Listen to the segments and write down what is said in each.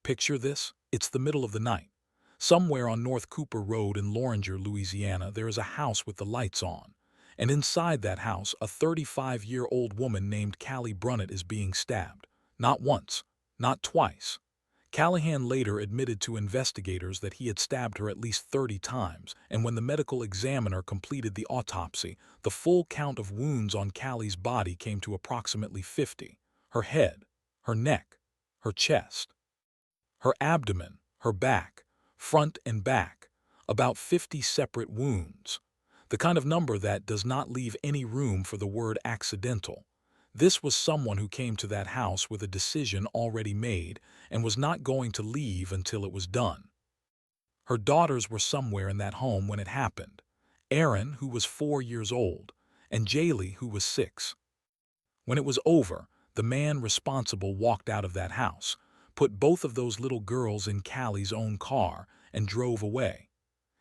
Picture this, it's the middle of the night. Somewhere on North Cooper Road in Loranger, Louisiana, there is a house with the lights on. And inside that house, a 35-year-old woman named Callie Brunett is being stabbed. Not once, not twice. Callahan later admitted to investigators that he had stabbed her at least 30 times, and when the medical examiner completed the autopsy, the full count of wounds on Callie's body came to approximately 50. Her head, her neck, her chest, her abdomen, her back, front and back, about 50 separate wounds. The kind of number that does not leave any room for the word accidental. This was someone who came to that house with a decision already made and was not going to leave until it was done. Her daughters were somewhere in that home when it happened. Erin, who was 4 years old, and Jalie, who was 6. When it was over, the man responsible walked out of that house, put both of those little girls in Callie's own car, and drove away.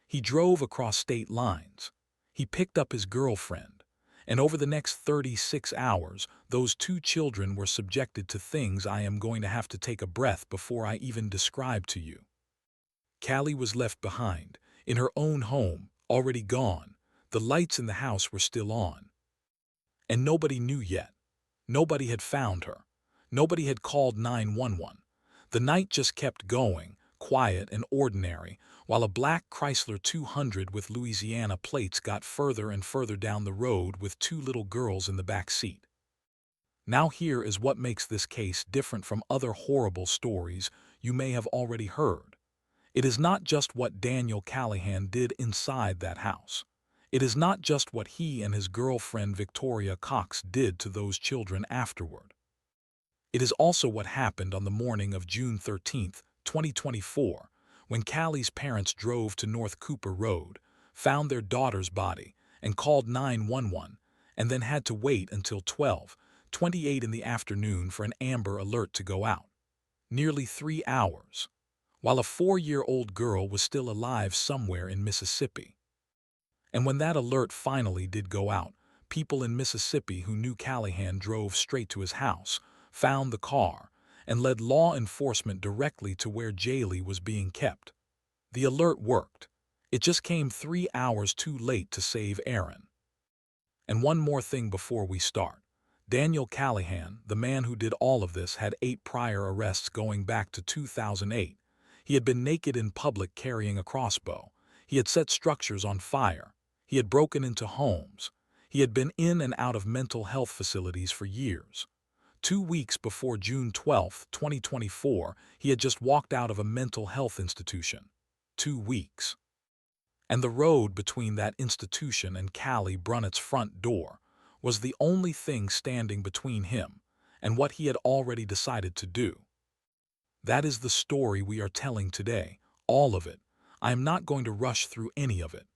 He drove across state lines. He picked up his girlfriend, and over the next 36 hours, those two children were subjected to things I am going to have to take a breath before I even describe to you. Callie was left behind, in her own home, already gone. The lights in the house were still on. And nobody knew yet. Nobody had found her. Nobody had called 911. The night just kept going, quiet and ordinary, while a black Chrysler 200 with Louisiana plates got further and further down the road with two little girls in the back seat. Now here is what makes this case different from other horrible stories you may have already heard. It is not just what Daniel Callahan did inside that house. It is not just what he and his girlfriend Victoria Cox did to those children afterward. It is also what happened on the morning of June 13, 2024, when Callie's parents drove to North Cooper Road, found their daughter's body, and called 911, and then had to wait until 12:28 in the afternoon for an Amber Alert to go out. Nearly 3 hours. While a 4-year-old girl was still alive somewhere in Mississippi. And when that alert finally did go out, people in Mississippi who knew Callahan drove straight to his house, found the car, and led law enforcement directly to where Jalie was being kept. The alert worked. It just came 3 hours too late to save Erin. And one more thing before we start. Daniel Callahan, the man who did all of this, had 8 prior arrests going back to 2008. He had been naked in public carrying a crossbow. He had set structures on fire. He had broken into homes. He had been in and out of mental health facilities for years. 2 weeks before June 12, 2024, he had just walked out of a mental health institution. 2 weeks. And the road between that institution and Callie Brunett's front door was the only thing standing between him and what he had already decided to do. That is the story we are telling today, all of it. I am not going to rush through any of it.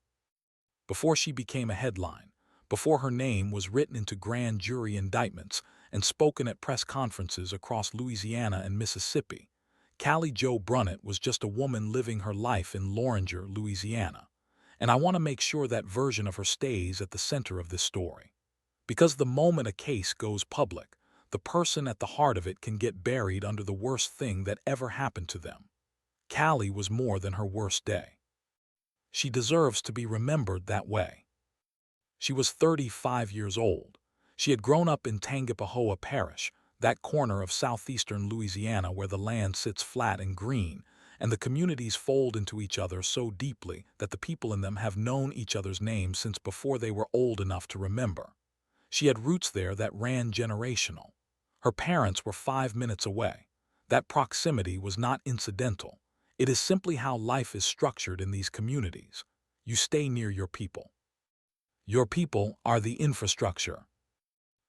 Before she became a headline, before her name was written into grand jury indictments and spoken at press conferences across Louisiana and Mississippi, Callie Jo Brunett was just a woman living her life in Loranger, Louisiana. And I want to make sure that version of her stays at the center of this story. Because the moment a case goes public, the person at the heart of it can get buried under the worst thing that ever happened to them. Callie was more than her worst day. She deserves to be remembered that way. She was 35 years old. She had grown up in Tangipahoa Parish, that corner of southeastern Louisiana where the land sits flat and green, and the communities fold into each other so deeply that the people in them have known each other's names since before they were old enough to remember. She had roots there that ran generational. Her parents were 5 minutes away. That proximity was not incidental. It is simply how life is structured in these communities. You stay near your people. Your people are the infrastructure.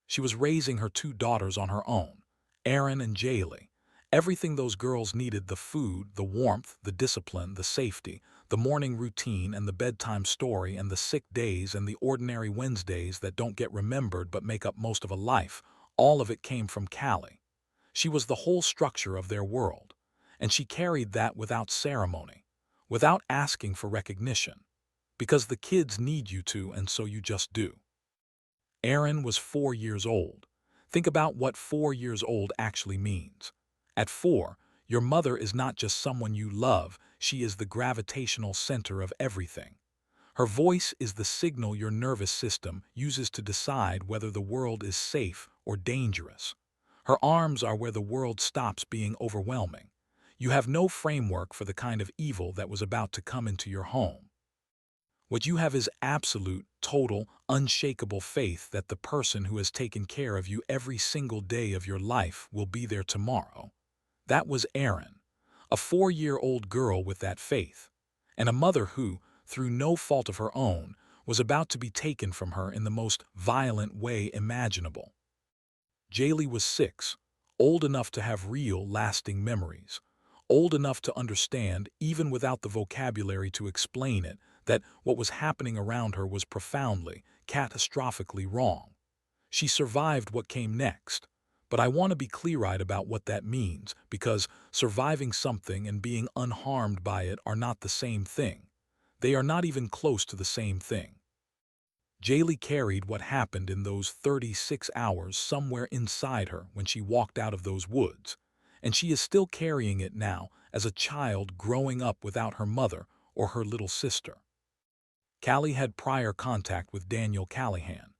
She was raising her 2 daughters on her own, Erin and Jalie. Everything those girls needed: the food, the warmth, the discipline, the safety, the morning routine and the bedtime story and the sick days and the ordinary Wednesdays that don't get remembered but make up most of a life. All of it came from Callie. She was the whole structure of their world, and she carried that without ceremony, without asking for recognition, because the kids need you to, and so you just do. Erin was 4 years old. Think about what 4 years old actually means. At 4, Your mother is not just someone you love, she is the gravitational center of everything. Her voice is the signal your nervous system uses to decide whether the world is safe or dangerous. Her arms are where the world stops being overwhelming. You have no framework for the kind of evil that was about to come into your home. What you have is absolute, total, unshakable faith that the person who has taken care of you every single day of your life will be there tomorrow. That was Erin, a 4-year-old girl with that faith, and a mother who, through no fault of her own, was about to be taken from her in the most violent way imaginable. Jalie was 6, old enough to have real, lasting memories, old enough to understand, even without the vocabulary to explain it, that what was happening around her was profoundly, catastrophically wrong. She survived what came next. But I want to be clear-eyed about what that means, because surviving something and being unharmed by it are not the same thing. They are not even close to the same thing. Jalie carried what happened in those 36 hours somewhere inside her when she walked out of those woods, and she is still carrying it now as a child growing up without her mother or her little sister. Callie had prior contact with Daniel Callahan.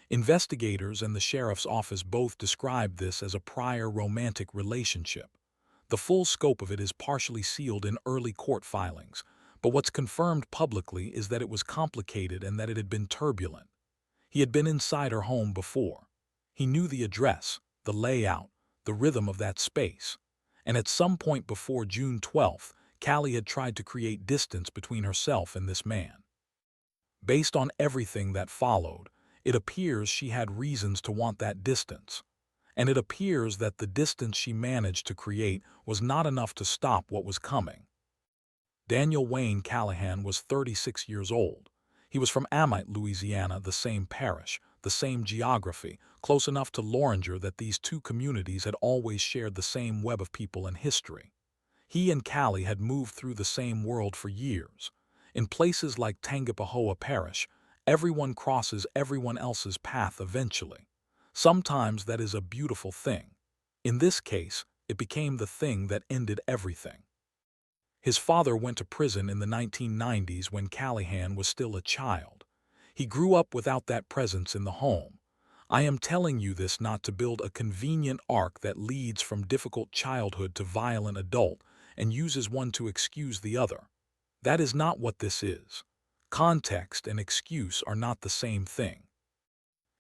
Investigators and the sheriff's office both described this as a prior romantic relationship. The full scope of it is partially sealed in early court filings, but what's confirmed publicly is that it was complicated and that it had been turbulent. He had been inside her home before. He knew the address, the layout, the rhythm of that space. And at some point before June 12th, Callie had tried to create distance between herself and this man. Based on everything that followed, it appears she had reasons to want that distance. And it appears that the distance she managed to create was not enough to stop what was coming. Daniel Wayne Callahan was 36 years old. He was from Amite, Louisiana, the same parish, the same geography, close enough to Loranger that these two communities had always shared the same web of people and history. He and Callie had moved through the same world for years. In places like Tangipahoa Parish, everyone crosses everyone else's path eventually. Sometimes that is a beautiful thing. In this case, it became the thing that ended everything. His father went to prison in the 1990s when Callahan was still a child. He grew up without that presence in the home. I am telling you this not to build a convenient arc that leads from difficult childhood to violent adult and uses one to excuse the other. That is not what this is. Context and excuse are not the same thing.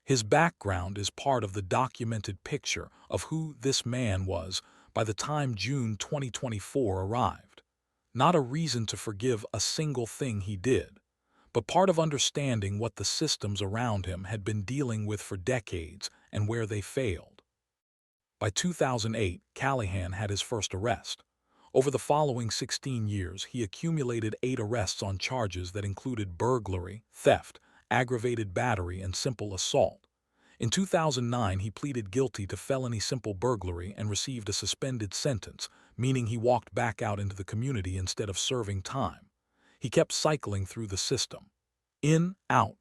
His background is part of the documented picture of who this man was by the time June 2024 arrived. Not a reason to forgive a single thing he did, but part of understanding what the systems around him had been dealing with for decades and where they failed. By 2008, Callahan had his first arrest. Over the following 16 years, he accumulated 8 arrests on charges that included burglary, theft, aggravated battery, and simple assault. In 2009, he pleaded guilty to felony simple burglary and received a suspended sentence, meaning he walked back out into the community instead of serving time. He kept cycling through the system. In, out,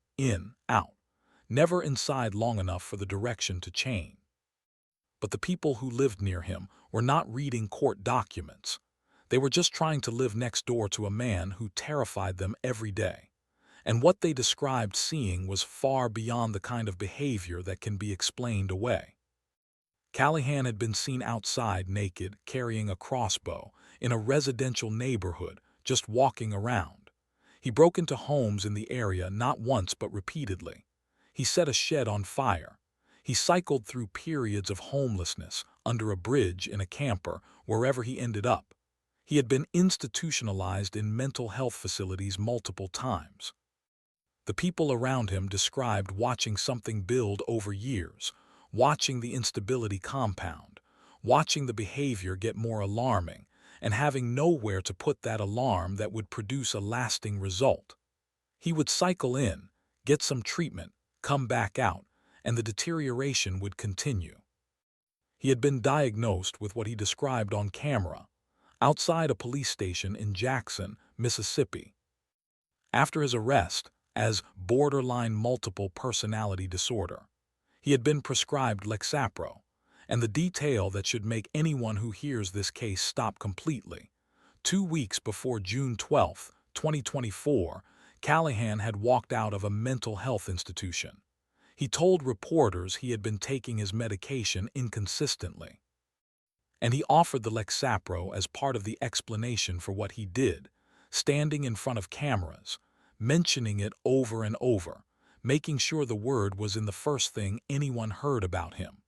never inside long enough for the direction to change. But the people who lived near him were not reading court documents. They were just trying to live next door to a man who terrified them every day. And what they described seeing was far beyond the kind of behavior that can be explained away. Callahan had been seen outside naked, carrying a crossbow, in a residential neighborhood, just walking around. He broke into homes in the area not once but repeatedly. He set a shed on fire. He cycled through periods of homelessness, under a bridge, in a camper, wherever he ended up. He had been institutionalized in mental health facilities multiple times. The people around him described watching something build over years, watching the instability compound, watching the behavior get more alarming, and having nowhere to put that alarm that would produce a lasting result. He would cycle in, get some treatment, come back out, and the deterioration would continue. He had been diagnosed with what he described on camera, outside a police station in Jackson, Mississippi. After his arrest, as borderline multiple personality disorder. He had been prescribed Lexapro, and the detail that should make anyone who hears this case stop completely. 2 weeks before June 12, 2024, Callahan had walked out of a mental health institution. He told reporters he had been taking his medication inconsistently, and he offered the Lexapro as part of the explanation for what he did, standing in front of cameras, mentioning it over and over, making sure the word was in the first thing anyone heard about him.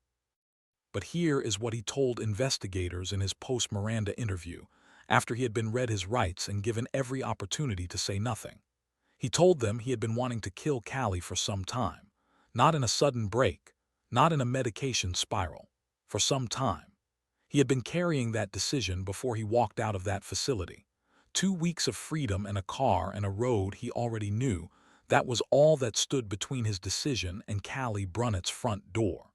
But here is what he told investigators in his post-Miranda interview, after he had been read his rights and given every opportunity to say nothing. He told them he had been wanting to kill Callie for some time, not in a sudden break, not in a medication spiral, for some time. He had been carrying that decision before he walked out of that facility. 2 weeks of freedom and a car and a road he already knew, that was all that stood between his decision and Callie Brunett's front door.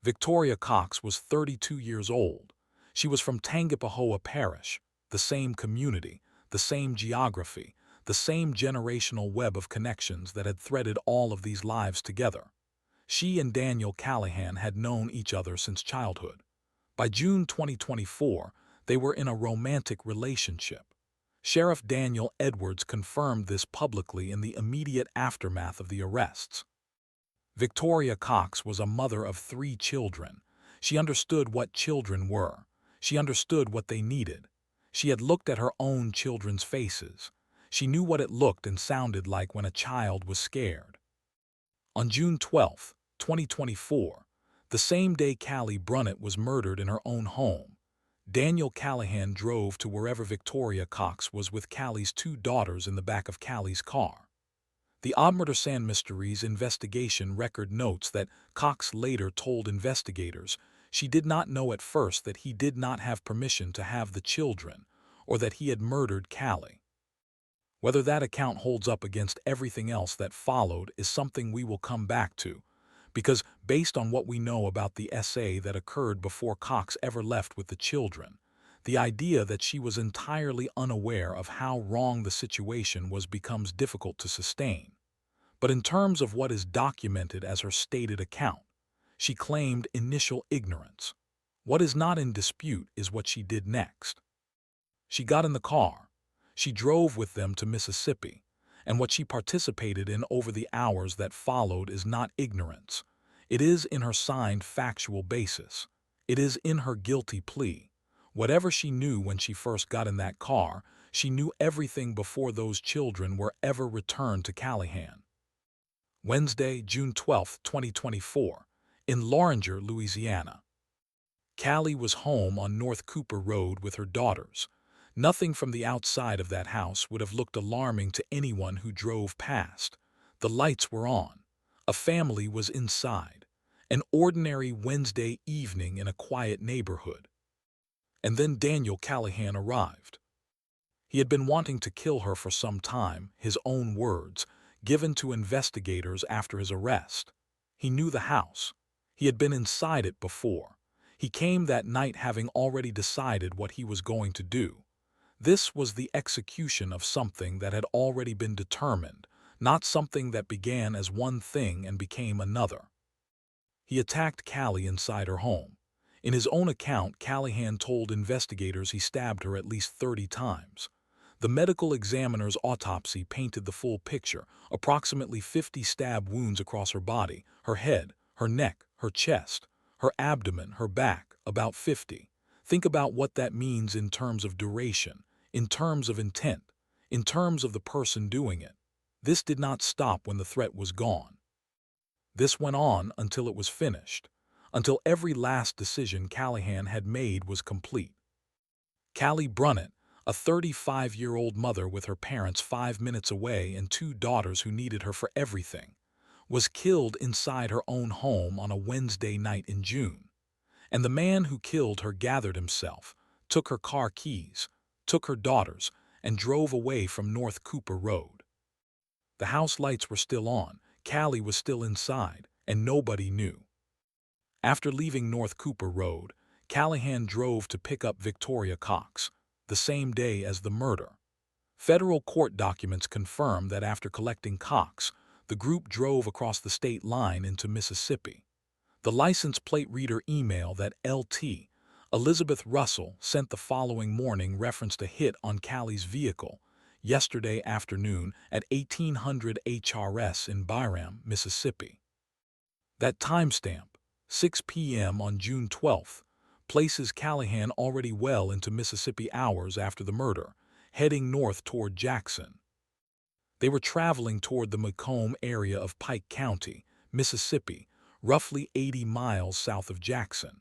Victoria Cox was 32 years old. She was from Tangipahoa Parish, the same community, the same geography, the same generational web of connections that had threaded all of these lives together. She and Daniel Callahan had known each other since childhood. By June 2024, they were in a romantic relationship. Sheriff Daniel Edwards confirmed this publicly in the immediate aftermath of the arrests. Victoria Cox was a mother of 3 children. She understood what children were. She understood what they needed. She had looked at her own children's faces. She knew what it looked and sounded like when a child was scared. On June 12, 2024, the same day Callie Brunett was murdered in her own home, Daniel Callahan drove to wherever Victoria Cox was with Callie's 2 daughters in the back of Callie's car. The Oddmurder Mysteries investigation record notes that Cox later told investigators she did not know at first that he did not have permission to have the children or that he had murdered Callie. Whether that account holds up against everything else that followed is something we will come back to, because based on what we know about the SA that occurred before Cox ever left with the children, the idea that she was entirely unaware of how wrong the situation was becomes difficult to sustain. But in terms of what is documented as her stated account, she claimed initial ignorance. What is not in dispute is what she did next. She got in the car. She drove with them to Mississippi, and what she participated in over the hours that followed is not ignorance. It is in her signed factual basis. It is in her guilty plea. Whatever she knew when she first got in that car, she knew everything before those children were ever returned to Callahan. Wednesday, June 12, 2024, in Loranger, Louisiana. Callie was home on North Cooper Road with her daughters. Nothing from the outside of that house would have looked alarming to anyone who drove past. The lights were on. A family was inside. An ordinary Wednesday evening in a quiet neighborhood. And then Daniel Callahan arrived. He had been wanting to kill her for some time, his own words, given to investigators after his arrest. He knew the house. He had been inside it before. He came that night having already decided what he was going to do. This was the execution of something that had already been determined, not something that began as one thing and became another. He attacked Callie inside her home. In his own account, Callahan told investigators he stabbed her at least 30 times. The medical examiner's autopsy painted the full picture, approximately 50 stab wounds across her body, her head, her neck, her chest, her abdomen, her back, about 50. Think about what that means in terms of duration, in terms of intent, in terms of the person doing it. This did not stop when the threat was gone. This went on until it was finished, until every last decision Callahan had made was complete. Callie Brunett, a 35-year-old mother with her parents 5 minutes away and 2 daughters who needed her for everything, was killed inside her own home on a Wednesday night in June. And the man who killed her gathered himself, took her car keys, took her daughters, and drove away from North Cooper Road. The house lights were still on, Callie was still inside, and nobody knew. After leaving North Cooper Road, Callahan drove to pick up Victoria Cox, the same day as the murder. Federal court documents confirm that after collecting Cox, the group drove across the state line into Mississippi. The license plate reader email that LT, Elizabeth Russell, sent the following morning referenced a hit on Callie's vehicle yesterday afternoon at 1800 HRS in Byram, Mississippi. That timestamp, 6 p.m. on June 12th, places Callahan already well into Mississippi hours after the murder, heading north toward Jackson. They were traveling toward the Macomb area of Pike County, Mississippi, roughly 80 miles south of Jackson.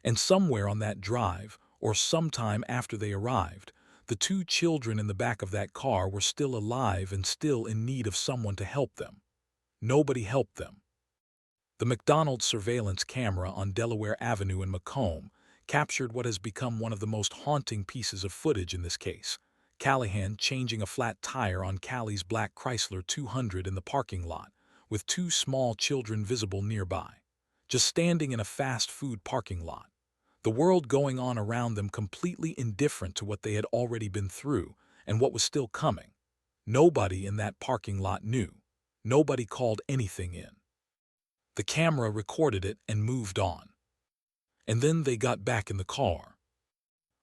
And somewhere on that drive, or sometime after they arrived, the two children in the back of that car were still alive and still in need of someone to help them. Nobody helped them. The McDonald's surveillance camera on Delaware Avenue in Macomb captured what has become one of the most haunting pieces of footage in this case: Callahan changing a flat tire on Callie's black Chrysler 200 in the parking lot, with two small children visible nearby, just standing in a fast food parking lot. The world going on around them completely indifferent to what they had already been through and what was still coming. Nobody in that parking lot knew. Nobody called anything in. The camera recorded it and moved on. And then they got back in the car.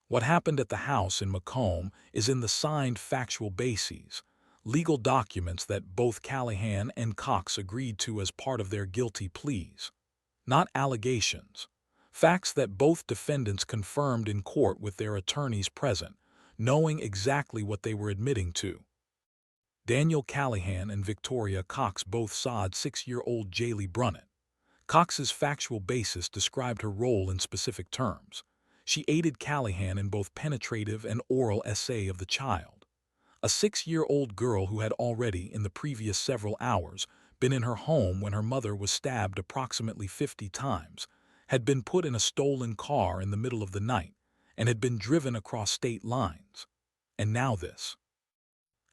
What happened at the house in Macomb is in the signed factual bases, legal documents that both Callahan and Cox agreed to as part of their guilty pleas. Not allegations. Facts that both defendants confirmed in court with their attorneys present, knowing exactly what they were admitting to. Daniel Callahan and Victoria Cox both sawed 6-year-old Jalie Brunett. Cox's factual basis described her role in specific terms. She aided Callahan in both penetrative and oral essay of the child. A 6-year-old girl who had already, in the previous several hours, been in her home when her mother was stabbed approximately 50 times, had been put in a stolen car in the middle of the night, and had been driven across state lines. And now this.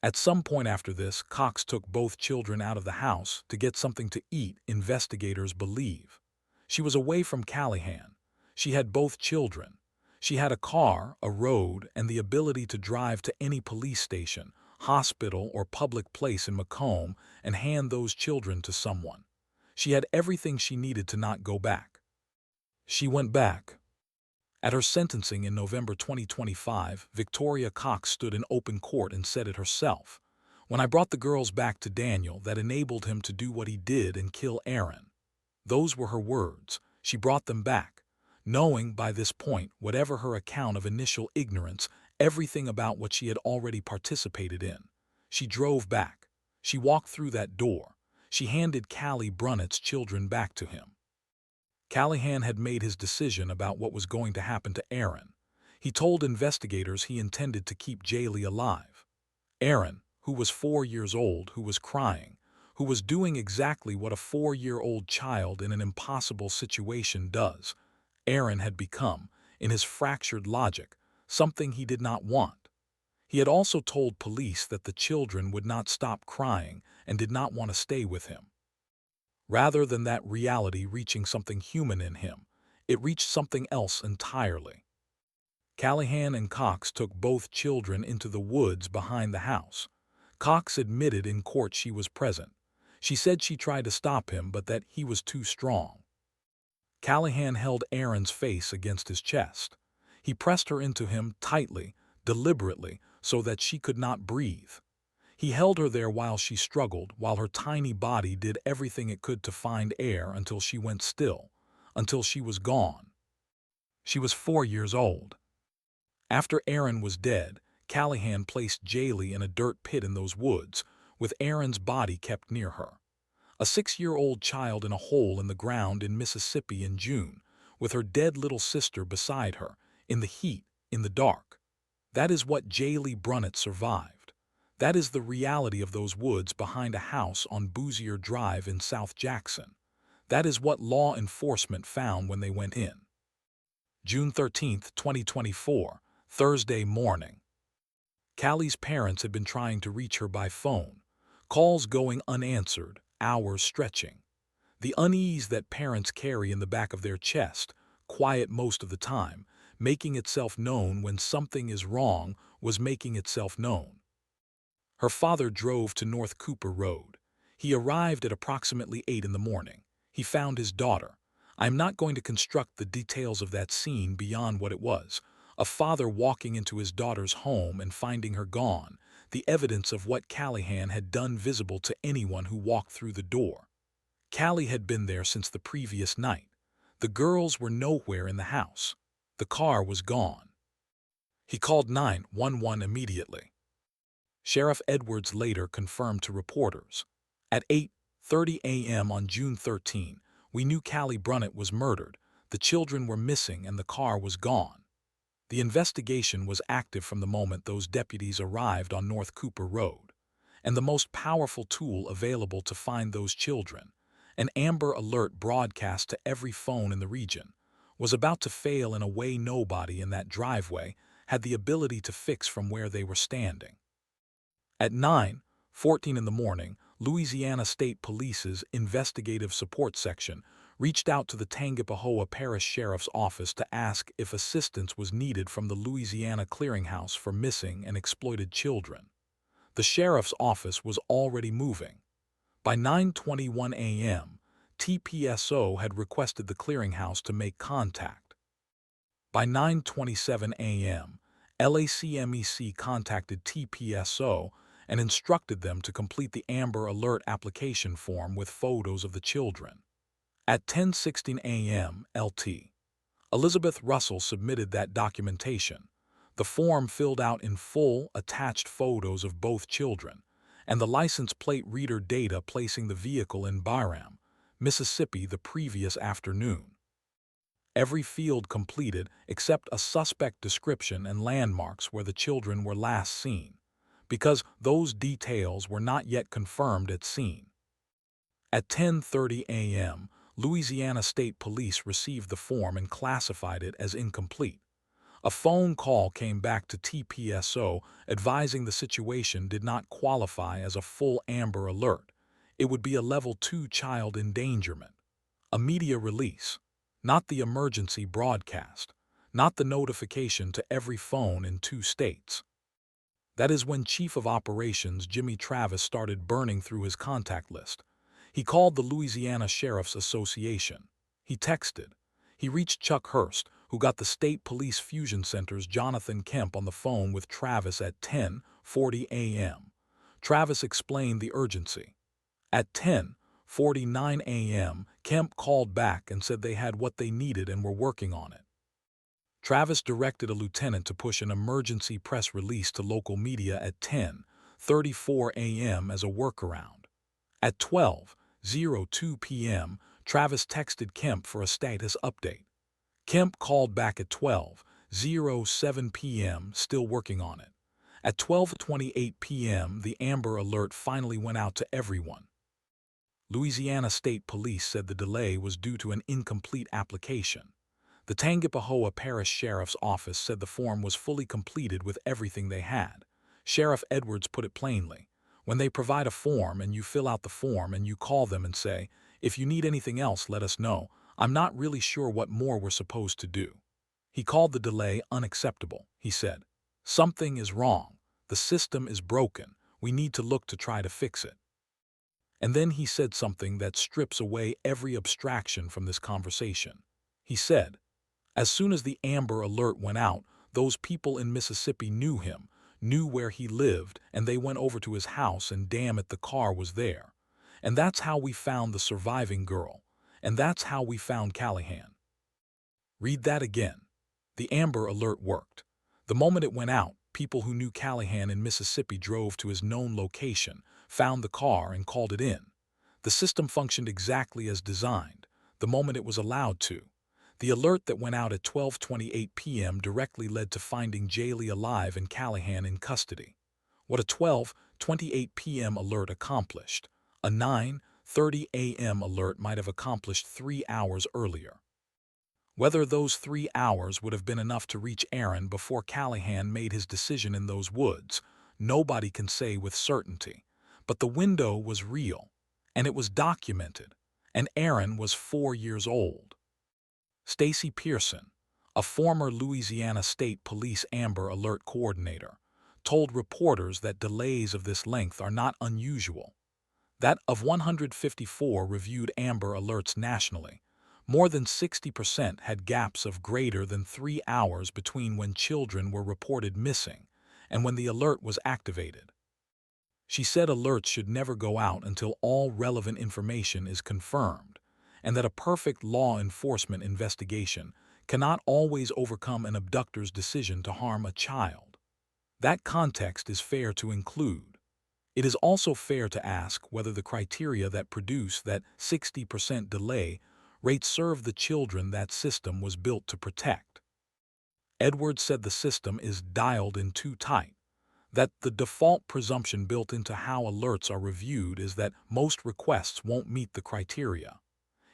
At some point after this, Cox took both children out of the house to get something to eat, investigators believe. She was away from Callahan. She had both children. She had a car, a road, and the ability to drive to any police station, hospital, or public place in Macomb and hand those children to someone. She had everything she needed to not go back. She went back. At her sentencing in November 2025, Victoria Cox stood in open court and said it herself. "When I brought the girls back to Daniel, that enabled him to do what he did and kill Erin." Those were her words. She brought them back, knowing by this point, whatever her account of initial ignorance, everything about what she had already participated in. She drove back. She walked through that door. She handed Callie Brunett's children back to him. Callahan had made his decision about what was going to happen to Erin. He told investigators he intended to keep Jalie alive. Erin, who was 4 years old, who was crying, who was doing exactly what a 4-year-old child in an impossible situation does. Erin had become, in his fractured logic, something he did not want. He had also told police that the children would not stop crying and did not want to stay with him. Rather than that reality reaching something human in him, it reached something else entirely. Callahan and Cox took both children into the woods behind the house. Cox admitted in court she was present. She said she tried to stop him, but that he was too strong. Callahan held Erin's face against his chest. He pressed her into him tightly, deliberately, so that she could not breathe. He held her there while she struggled, while her tiny body did everything it could to find air until she went still, until she was gone. She was 4 years old. After Erin was dead, Callahan placed Jalie in a dirt pit in those woods, with Erin's body kept near her. A 6-year-old child in a hole in the ground in Mississippi in June, with her dead little sister beside her, in the heat, in the dark. That is what Jalie Brunett survived. That is the reality of those woods behind a house on Boosier Drive in South Jackson. That is what law enforcement found when they went in. June 13, 2024, Thursday morning. Callie's parents had been trying to reach her by phone, calls going unanswered, hours stretching. The unease that parents carry in the back of their chest, quiet most of the time, making itself known when something is wrong, was making itself known. Her father drove to North Cooper Road. He arrived at approximately 8 in the morning. He found his daughter. I'm not going to construct the details of that scene beyond what it was. A father walking into his daughter's home and finding her gone, the evidence of what Callahan had done visible to anyone who walked through the door. Callie had been there since the previous night. The girls were nowhere in the house. The car was gone. He called 911 immediately. Sheriff Edwards later confirmed to reporters. At 8:30 a.m. on June 13, we knew Callie Brunett was murdered, the children were missing, and the car was gone. The investigation was active from the moment those deputies arrived on North Cooper Road. And the most powerful tool available to find those children, an Amber Alert broadcast to every phone in the region, was about to fail in a way nobody in that driveway had the ability to fix from where they were standing. At 9:14 in the morning, Louisiana State Police's Investigative Support Section reached out to the Tangipahoa Parish Sheriff's Office to ask if assistance was needed from the Louisiana Clearinghouse for Missing and Exploited Children. The sheriff's office was already moving. By 9:21 a.m., TPSO had requested the clearinghouse to make contact. By 9:27 a.m., LACMEC contacted TPSO and instructed them to complete the Amber Alert application form with photos of the children. At 10:16 a.m. LT, Elizabeth Russell submitted that documentation. The form filled out in full attached photos of both children, and the license plate reader data placing the vehicle in Byram, Mississippi the previous afternoon. Every field completed except a suspect description and landmarks where the children were last seen, because those details were not yet confirmed at scene. At 10:30 a.m., Louisiana State Police received the form and classified it as incomplete. A phone call came back to TPSO advising the situation did not qualify as a full Amber Alert. It would be a Level 2 child endangerment. A media release, not the emergency broadcast, not the notification to every phone in 2 states. That is when Chief of Operations Jimmy Travis started burning through his contact list. He called the Louisiana Sheriff's Association. He texted. He reached Chuck Hurst, who got the State Police Fusion Center's Jonathan Kemp on the phone with Travis at 10:40 a.m. Travis explained the urgency. At 10:49 a.m., Kemp called back and said they had what they needed and were working on it. Travis directed a lieutenant to push an emergency press release to local media at 10:34 a.m. as a workaround. At 12:02 p.m., Travis texted Kemp for a status update. Kemp called back at 12:07 p.m., still working on it. At 12:28 p.m., the Amber Alert finally went out to everyone. Louisiana State Police said the delay was due to an incomplete application. The Tangipahoa Parish Sheriff's Office said the form was fully completed with everything they had. Sheriff Edwards put it plainly. When they provide a form and you fill out the form and you call them and say, "If you need anything else, let us know. I'm not really sure what more we're supposed to do." He called the delay unacceptable. He said, "Something is wrong. The system is broken. We need to look to try to fix it." And then he said something that strips away every abstraction from this conversation. He said, "As soon as the Amber Alert went out, those people in Mississippi knew him, knew where he lived, and they went over to his house and damn it, the car was there. And that's how we found the surviving girl. And that's how we found Callahan." Read that again. The Amber Alert worked. The moment it went out, people who knew Callahan in Mississippi drove to his known location, found the car, and called it in. The system functioned exactly as designed, the moment it was allowed to. The alert that went out at 12:28 p.m. directly led to finding Jalie alive and Callahan in custody. What a 12:28 p.m. alert accomplished, a 9:30 a.m. alert might have accomplished 3 hours earlier. Whether those 3 hours would have been enough to reach Erin before Callahan made his decision in those woods, nobody can say with certainty. But the window was real, and it was documented, and Erin was 4 years old. Stacy Pearson, a former Louisiana State Police Amber Alert coordinator, told reporters that delays of this length are not unusual. That of 154 reviewed Amber Alerts nationally, More than 60% had gaps of greater than 3 hours between when children were reported missing and when the alert was activated. She said alerts should never go out until all relevant information is confirmed, and that a perfect law enforcement investigation cannot always overcome an abductor's decision to harm a child. That context is fair to include. It is also fair to ask whether the criteria that produce that 60% delay rate serve the children that system was built to protect. Edwards said the system is dialed in too tight, that the default presumption built into how alerts are reviewed is that most requests won't meet the criteria.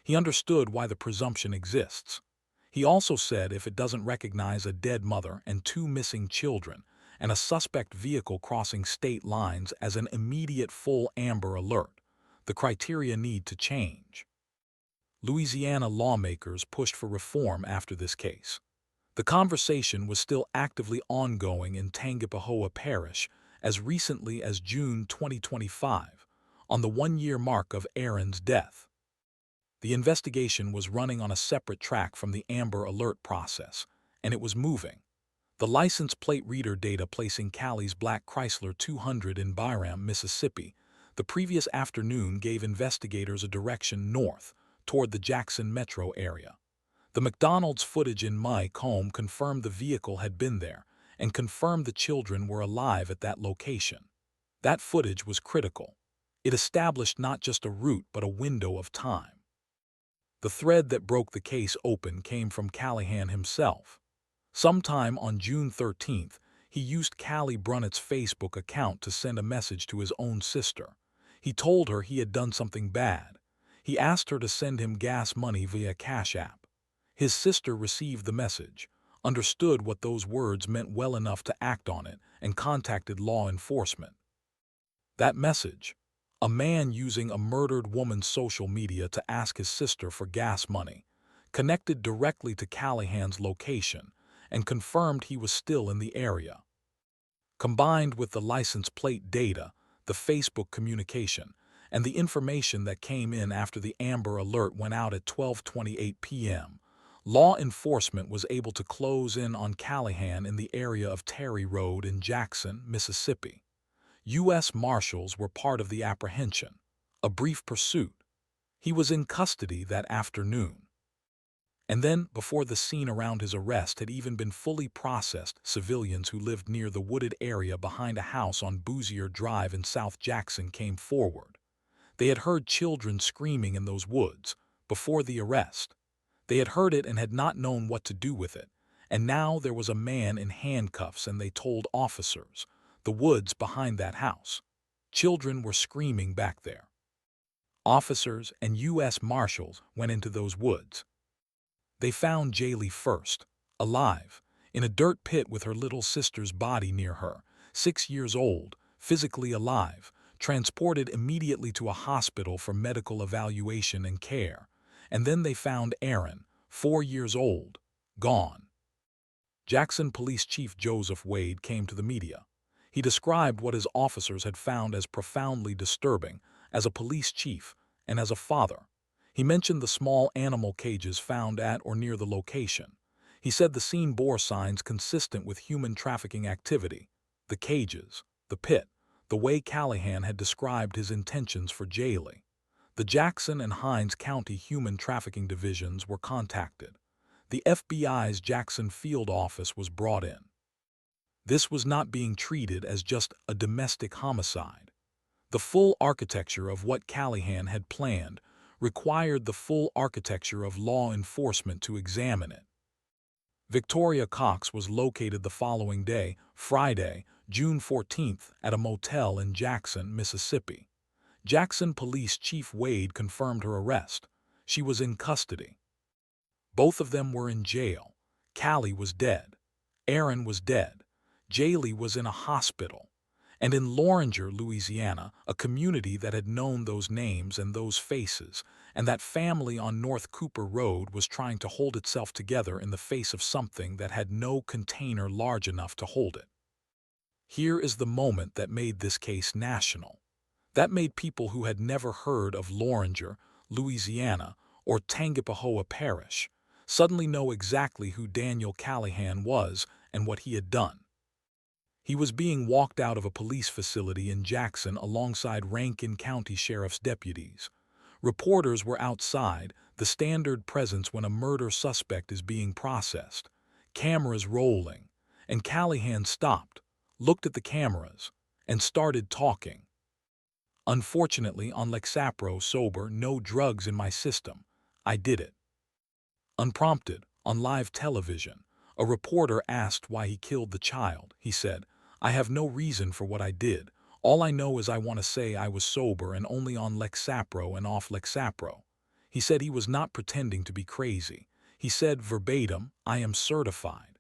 He understood why the presumption exists. He also said if it doesn't recognize a dead mother and 2 missing children and a suspect vehicle crossing state lines as an immediate full amber alert, the criteria need to change. Louisiana lawmakers pushed for reform after this case. The conversation was still actively ongoing in Tangipahoa Parish as recently as June 2025, on the 1-year mark of Erin's death. The investigation was running on a separate track from the Amber Alert process, and it was moving. The license plate reader data placing Callie's black Chrysler 200 in Byram, Mississippi, the previous afternoon gave investigators a direction north toward the Jackson metro area. The McDonald's footage in Macomb confirmed the vehicle had been there and confirmed the children were alive at that location. That footage was critical. It established not just a route but a window of time. The thread that broke the case open came from Callahan himself. Sometime on June 13th, he used Callie Brunett's Facebook account to send a message to his own sister. He told her he had done something bad. He asked her to send him gas money via Cash App. His sister received the message, understood what those words meant well enough to act on it, and contacted law enforcement. That message, a man using a murdered woman's social media to ask his sister for gas money, connected directly to Callahan's location and confirmed he was still in the area. Combined with the license plate data, the Facebook communication, and the information that came in after the Amber Alert went out at 12:28 p.m., law enforcement was able to close in on Callahan in the area of Terry Road in Jackson, Mississippi. U.S. Marshals were part of the apprehension, a brief pursuit. He was in custody that afternoon. And then, before the scene around his arrest had even been fully processed, civilians who lived near the wooded area behind a house on Boozier Drive in South Jackson came forward. They had heard children screaming in those woods before the arrest. They had heard it and had not known what to do with it, and now there was a man in handcuffs and they told officers, the woods behind that house. Children were screaming back there. Officers and U.S. Marshals went into those woods. They found Jalie first, alive, in a dirt pit with her little sister's body near her, 6 years old, physically alive, transported immediately to a hospital for medical evaluation and care. And then they found Erin, 4 years old, gone. Jackson Police Chief Joseph Wade came to the media. He described what his officers had found as profoundly disturbing, as a police chief and as a father. He mentioned the small animal cages found at or near the location. He said the scene bore signs consistent with human trafficking activity. The cages, the pit, the way Callahan had described his intentions for Jalie. The Jackson and Hinds County Human Trafficking Divisions were contacted. The FBI's Jackson Field Office was brought in. This was not being treated as just a domestic homicide. The full architecture of what Callahan had planned required the full architecture of law enforcement to examine it. Victoria Cox was located the following day, Friday, June 14th, at a motel in Jackson, Mississippi. Jackson Police Chief Wade confirmed her arrest. She was in custody. Both of them were in jail. Callie was dead. Erin was dead. Jalie was in a hospital. And in Loranger, Louisiana, a community that had known those names and those faces, and that family on North Cooper Road was trying to hold itself together in the face of something that had no container large enough to hold it. Here is the moment that made this case national. That made people who had never heard of Loranger, Louisiana, or Tangipahoa Parish, suddenly know exactly who Daniel Callahan was and what he had done. He was being walked out of a police facility in Jackson alongside Rankin County Sheriff's deputies. Reporters were outside, the standard presence when a murder suspect is being processed. Cameras rolling, and Callahan stopped, looked at the cameras, and started talking. Unfortunately, on Lexapro, sober, no drugs in my system, I did it. Unprompted, on live television, a reporter asked why he killed the child. He said, "I have no reason for what I did. All I know is I want to say I was sober and only on Lexapro and off Lexapro." He said he was not pretending to be crazy. He said verbatim, "I am certified."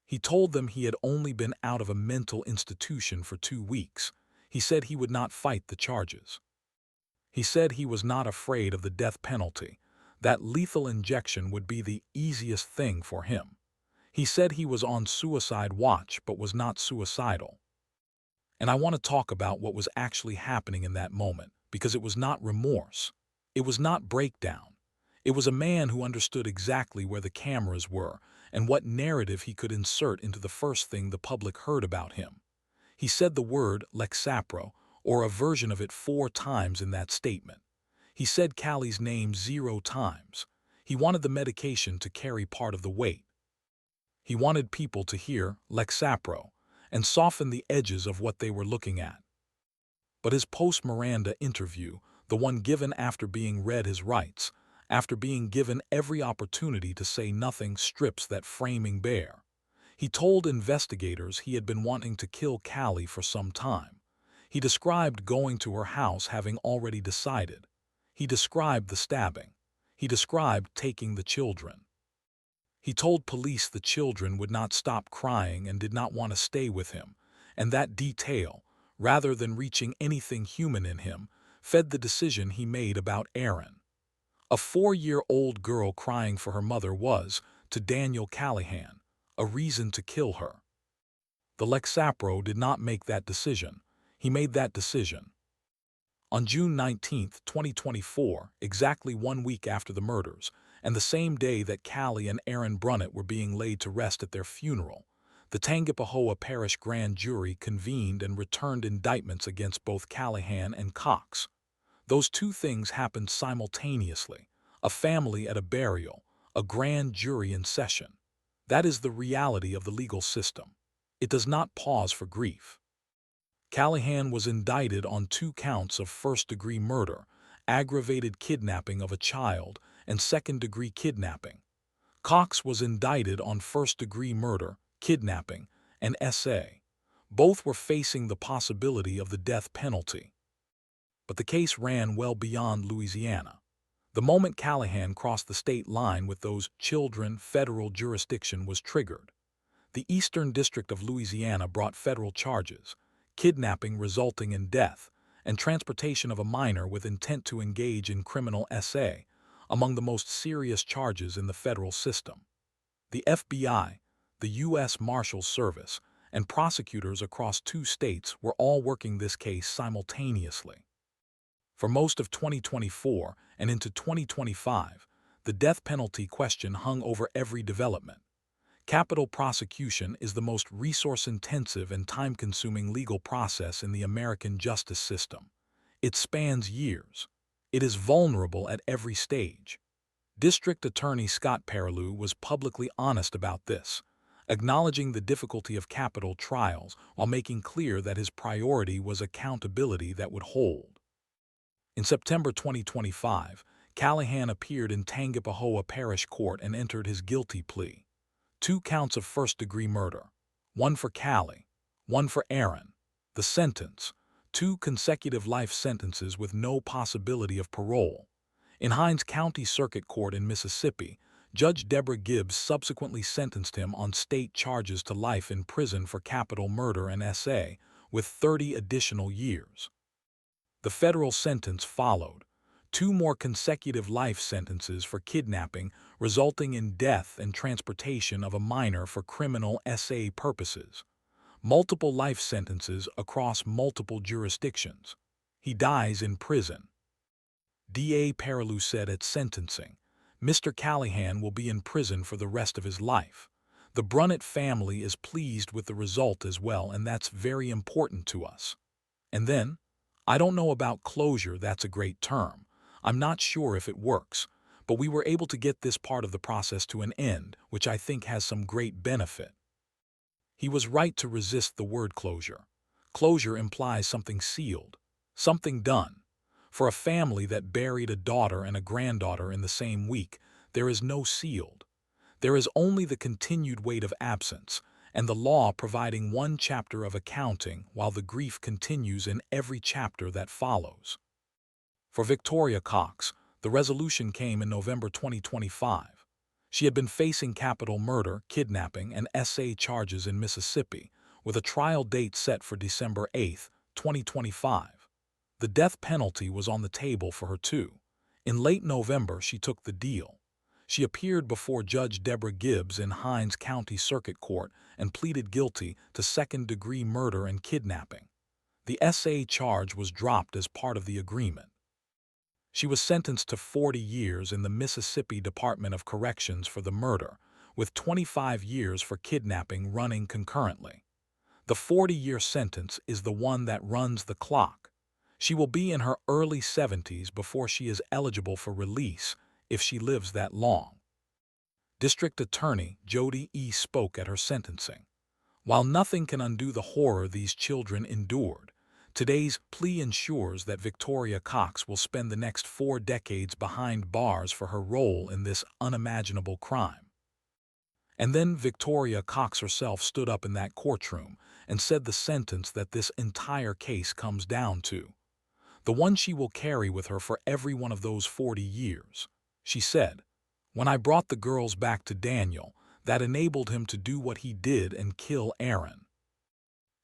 He told them he had only been out of a mental institution for 2 weeks. He said he would not fight the charges. He said he was not afraid of the death penalty. That lethal injection would be the easiest thing for him. He said he was on suicide watch but was not suicidal. And I want to talk about what was actually happening in that moment, because it was not remorse. It was not breakdown. It was a man who understood exactly where the cameras were and what narrative he could insert into the first thing the public heard about him. He said the word Lexapro, or a version of it, 4 times in that statement. He said Callie's name 0 times. He wanted the medication to carry part of the weight. He wanted people to hear Lexapro and soften the edges of what they were looking at. But his post-Miranda interview, the one given after being read his rights, after being given every opportunity to say nothing, strips that framing bare. He told investigators he had been wanting to kill Callie for some time. He described going to her house having already decided. He described the stabbing. He described taking the children. He told police the children would not stop crying and did not want to stay with him, and that detail, rather than reaching anything human in him, fed the decision he made about Erin. A 4-year-old girl crying for her mother was, to Daniel Callahan, a reason to kill her. The Lexapro did not make that decision. He made that decision. On June 19, 2024, exactly 1 week after the murders, and the same day that Callie and Erin Brunett were being laid to rest at their funeral, the Tangipahoa Parish Grand Jury convened and returned indictments against both Callahan and Cox. Those 2 things happened simultaneously: a family at a burial, a grand jury in session. That is the reality of the legal system. It does not pause for grief. Callahan was indicted on 2 counts of first-degree murder, aggravated kidnapping of a child, and second-degree kidnapping. Cox was indicted on first-degree murder, kidnapping, and SA. Both were facing the possibility of the death penalty. But the case ran well beyond Louisiana. The moment Callahan crossed the state line with those children, federal jurisdiction was triggered. The Eastern District of Louisiana brought federal charges: kidnapping resulting in death, and transportation of a minor with intent to engage in criminal SA, among the most serious charges in the federal system. The FBI, the U.S. Marshals Service, and prosecutors across 2 states were all working this case simultaneously. For most of 2024 and into 2025, the death penalty question hung over every development. Capital prosecution is the most resource-intensive and time-consuming legal process in the American justice system. It spans years. It is vulnerable at every stage. District Attorney Scott Perilou was publicly honest about this, acknowledging the difficulty of capital trials while making clear that his priority was accountability that would hold. In September 2025, Callahan appeared in Tangipahoa Parish Court and entered his guilty plea. 2 counts of first-degree murder, 1 for Callie, 1 for Erin. The sentence: 2 consecutive life sentences with no possibility of parole. In Hinds County Circuit Court in Mississippi, Judge Deborah Gibbs subsequently sentenced him on state charges to life in prison for capital murder and SA, with 30 additional years. The federal sentence followed: 2 more consecutive life sentences for kidnapping resulting in death and transportation of a minor for criminal SA purposes. Multiple life sentences across multiple jurisdictions. He dies in prison. D.A. Perilou said at sentencing, Mr. Callahan will be in prison for the rest of his life. The Brunett family is pleased with the result as well, and that's very important to us. And then, I don't know about closure, that's a great term. I'm not sure if it works, but we were able to get this part of the process to an end, which I think has some great benefit. He was right to resist the word closure. Closure implies something sealed, something done. For a family that buried a daughter and a granddaughter in the same week, there is no sealed. There is only the continued weight of absence, and the law providing one chapter of accounting while the grief continues in every chapter that follows. For Victoria Cox, the resolution came in November 2025. She had been facing capital murder, kidnapping, and SA charges in Mississippi, with a trial date set for December 8, 2025. The death penalty was on the table for her too. In late November, she took the deal. She appeared before Judge Deborah Gibbs in Hinds County Circuit Court and pleaded guilty to second-degree murder and kidnapping. The SA charge was dropped as part of the agreement. She was sentenced to 40 years in the Mississippi Department of Corrections for the murder, with 25 years for kidnapping running concurrently. The 40-year sentence is the one that runs the clock. She will be in her early 70s before she is eligible for release, if she lives that long. District Attorney Jody E. spoke at her sentencing. While nothing can undo the horror these children endured, today's plea ensures that Victoria Cox will spend the next 4 decades behind bars for her role in this unimaginable crime. And then Victoria Cox herself stood up in that courtroom and said the sentence that this entire case comes down to, the one she will carry with her for every one of those 40 years. She said, "When I brought the girls back to Daniel, that enabled him to do what he did and kill Erin."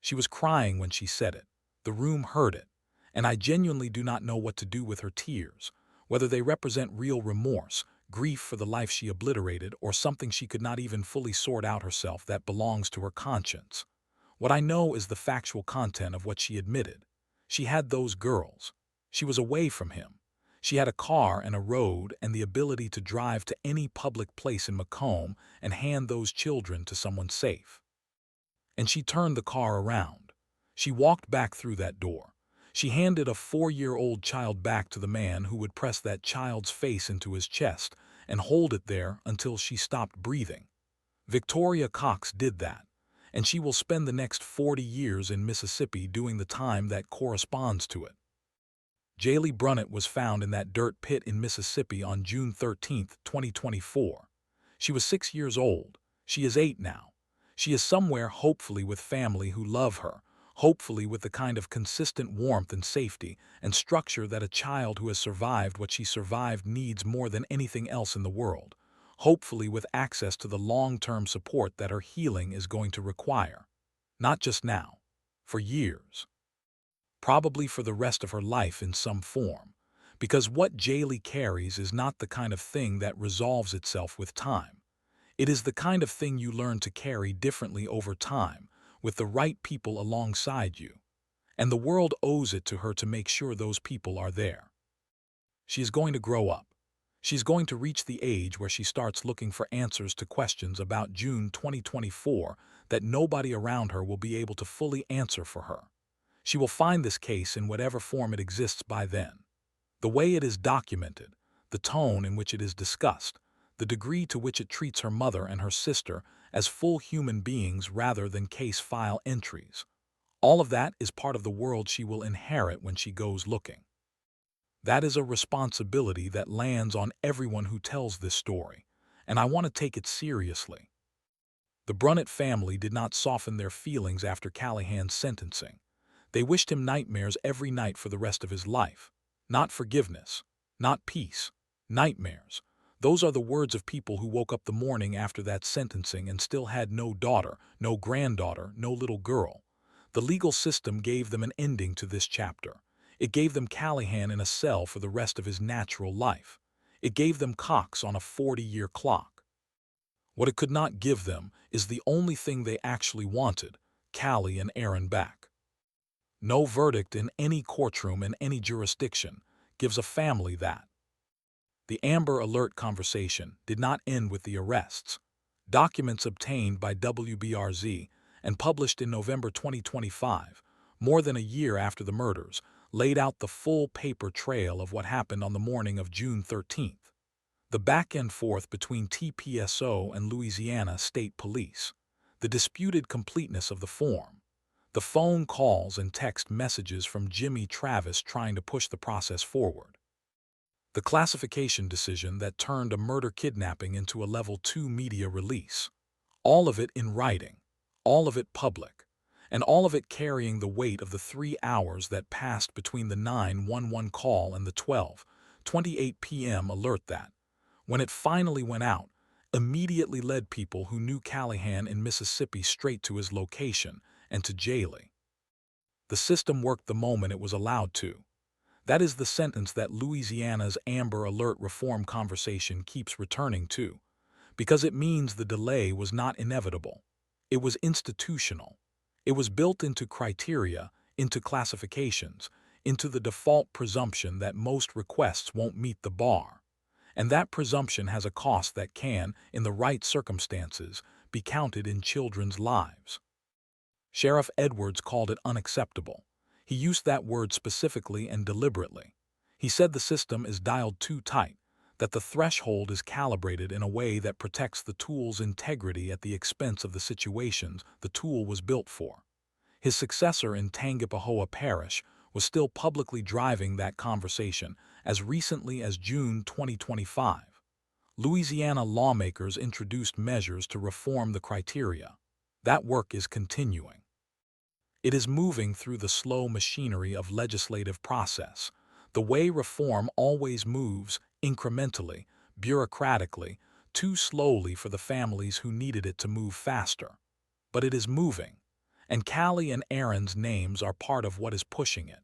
She was crying when she said it. The room heard it, and I genuinely do not know what to do with her tears, whether they represent real remorse, grief for the life she obliterated, or something she could not even fully sort out herself that belongs to her conscience. What I know is the factual content of what she admitted. She had those girls. She was away from him. She had a car and a road and the ability to drive to any public place in Macomb and hand those children to someone safe. And she turned the car around. She walked back through that door. She handed a 4-year-old child back to the man who would press that child's face into his chest and hold it there until she stopped breathing. Victoria Cox did that, and she will spend the next 40 years in Mississippi doing the time that corresponds to it. Jalie Brunett was found in that dirt pit in Mississippi on June 13, 2024. She was 6 years old. She is 8 now. She is somewhere, hopefully with family who love her, hopefully with the kind of consistent warmth and safety and structure that a child who has survived what she survived needs more than anything else in the world, hopefully with access to the long-term support that her healing is going to require. Not just now, for years. Probably for the rest of her life in some form, because what Jalie carries is not the kind of thing that resolves itself with time. It is the kind of thing you learn to carry differently over time, with the right people alongside you. And the world owes it to her to make sure those people are there. She is going to grow up. She's going to reach the age where she starts looking for answers to questions about June 2024 that nobody around her will be able to fully answer for her. She will find this case in whatever form it exists by then. The way it is documented, the tone in which it is discussed, the degree to which it treats her mother and her sister as full human beings rather than case file entries. All of that is part of the world she will inherit when she goes looking. That is a responsibility that lands on everyone who tells this story, and I want to take it seriously. The Brunett family did not soften their feelings after Callahan's sentencing. They wished him nightmares every night for the rest of his life. Not forgiveness, not peace, nightmares. Those are the words of people who woke up the morning after that sentencing and still had no daughter, no granddaughter, no little girl. The legal system gave them an ending to this chapter. It gave them Callahan in a cell for the rest of his natural life. It gave them Cox on a 40-year clock. What it could not give them is the only thing they actually wanted, Callie and Erin back. No verdict in any courtroom in any jurisdiction gives a family that. The Amber Alert conversation did not end with the arrests. Documents obtained by WBRZ and published in November 2025, more than a year after the murders, laid out the full paper trail of what happened on the morning of June 13th. The back-and-forth between TPSO and Louisiana State Police, the disputed completeness of the form, the phone calls and text messages from Jimmy Travis trying to push the process forward, the classification decision that turned a murder-kidnapping into a Level 2 media release, all of it in writing, all of it public, and all of it carrying the weight of the 3 hours that passed between the 911 call and the 12:28 p.m. alert that, when it finally went out, immediately led people who knew Callahan in Mississippi straight to his location and to Jalie. The system worked the moment it was allowed to. That is the sentence that Louisiana's Amber Alert reform conversation keeps returning to, because it means the delay was not inevitable. It was institutional. It was built into criteria, into classifications, into the default presumption that most requests won't meet the bar. And that presumption has a cost that can, in the right circumstances, be counted in children's lives. Sheriff Edwards called it unacceptable. He used that word specifically and deliberately. He said the system is dialed too tight, that the threshold is calibrated in a way that protects the tool's integrity at the expense of the situations the tool was built for. His successor in Tangipahoa Parish was still publicly driving that conversation as recently as June 2025. Louisiana lawmakers introduced measures to reform the criteria. That work is continuing. It is moving through the slow machinery of legislative process, the way reform always moves, incrementally, bureaucratically, too slowly for the families who needed it to move faster. But it is moving, and Callie and Erin's names are part of what is pushing it.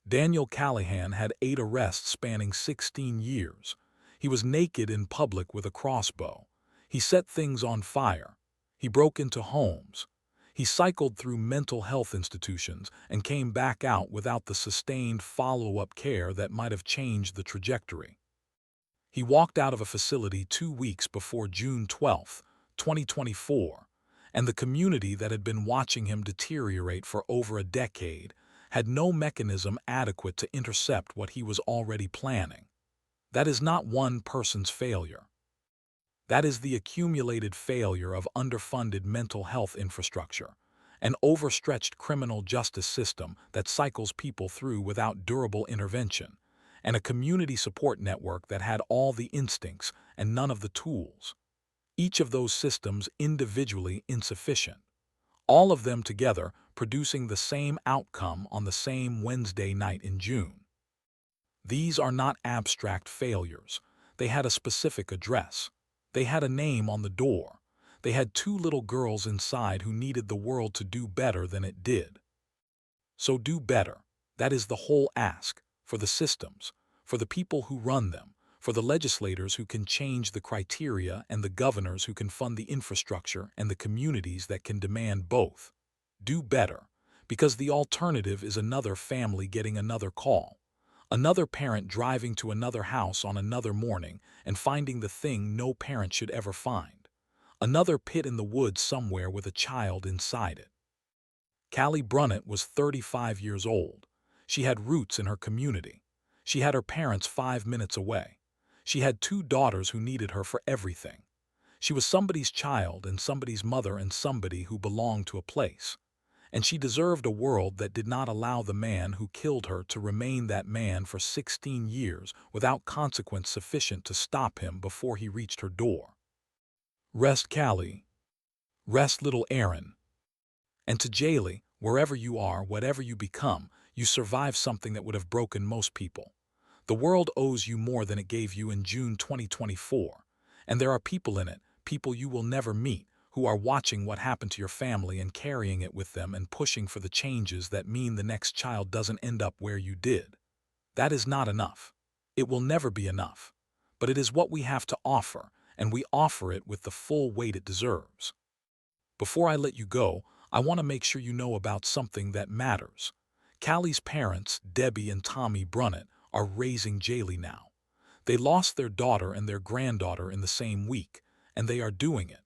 Daniel Callahan had 8 arrests spanning 16 years. He was naked in public with a crossbow. He set things on fire. He broke into homes. He cycled through mental health institutions and came back out without the sustained follow-up care that might have changed the trajectory. He walked out of a facility 2 weeks before June 12, 2024, and the community that had been watching him deteriorate for over a decade had no mechanism adequate to intercept what he was already planning. That is not one person's failure. That is the accumulated failure of underfunded mental health infrastructure, an overstretched criminal justice system that cycles people through without durable intervention, and a community support network that had all the instincts and none of the tools. Each of those systems individually insufficient. All of them together producing the same outcome on the same Wednesday night in June. These are not abstract failures. They had a specific address. They had a name on the door. They had 2 little girls inside who needed the world to do better than it did. So do better. That is the whole ask, for the systems, for the people who run them, for the legislators who can change the criteria and the governors who can fund the infrastructure and the communities that can demand both. Do better, because the alternative is another family getting another call. Another parent driving to another house on another morning and finding the thing no parent should ever find. Another pit in the woods somewhere with a child inside it. Callie Brunett was 35 years old. She had roots in her community. She had her parents 5 minutes away. She had 2 daughters who needed her for everything. She was somebody's child and somebody's mother and somebody who belonged to a place. And she deserved a world that did not allow the man who killed her to remain that man for 16 years without consequence sufficient to stop him before he reached her door. Rest Callie. Rest little Erin. And to Jalie, wherever you are, whatever you become, you survived something that would have broken most people. The world owes you more than it gave you in June 2024. And there are people in it, people you will never meet, who are watching what happened to your family and carrying it with them and pushing for the changes that mean the next child doesn't end up where you did. That is not enough. It will never be enough. But it is what we have to offer, and we offer it with the full weight it deserves. Before I let you go, I want to make sure you know about something that matters. Callie's parents, Debbie and Tommy Brunett, are raising Jalie now. They lost their daughter and their granddaughter in the same week, and they are doing it.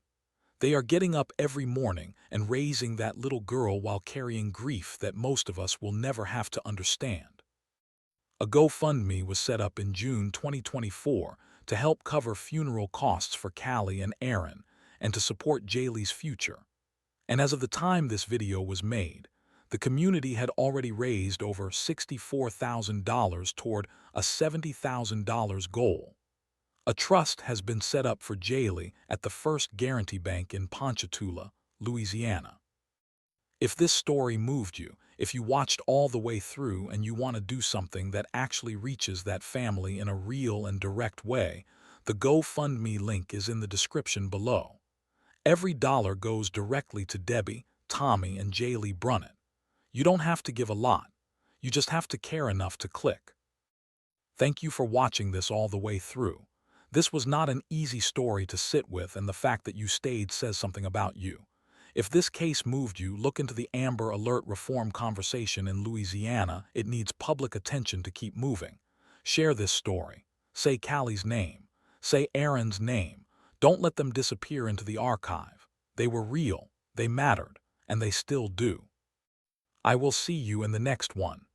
They are getting up every morning and raising that little girl while carrying grief that most of us will never have to understand. A GoFundMe was set up in June 2024 to help cover funeral costs for Callie and Erin and to support Jalie's future. And as of the time this video was made, the community had already raised over $64,000 toward a $70,000 goal. A trust has been set up for Jalie at the First Guaranty Bank in Ponchatoula, Louisiana. If this story moved you, if you watched all the way through and you want to do something that actually reaches that family in a real and direct way, the GoFundMe link is in the description below. Every dollar goes directly to Debbie, Tommy, and Jalie Brunett. You don't have to give a lot. You just have to care enough to click. Thank you for watching this all the way through. This was not an easy story to sit with, and the fact that you stayed says something about you. If this case moved you, look into the Amber Alert reform conversation in Louisiana. It needs public attention to keep moving. Share this story. Say Callie's name. Say Erin's name. Don't let them disappear into the archive. They were real, they mattered, and they still do. I will see you in the next one.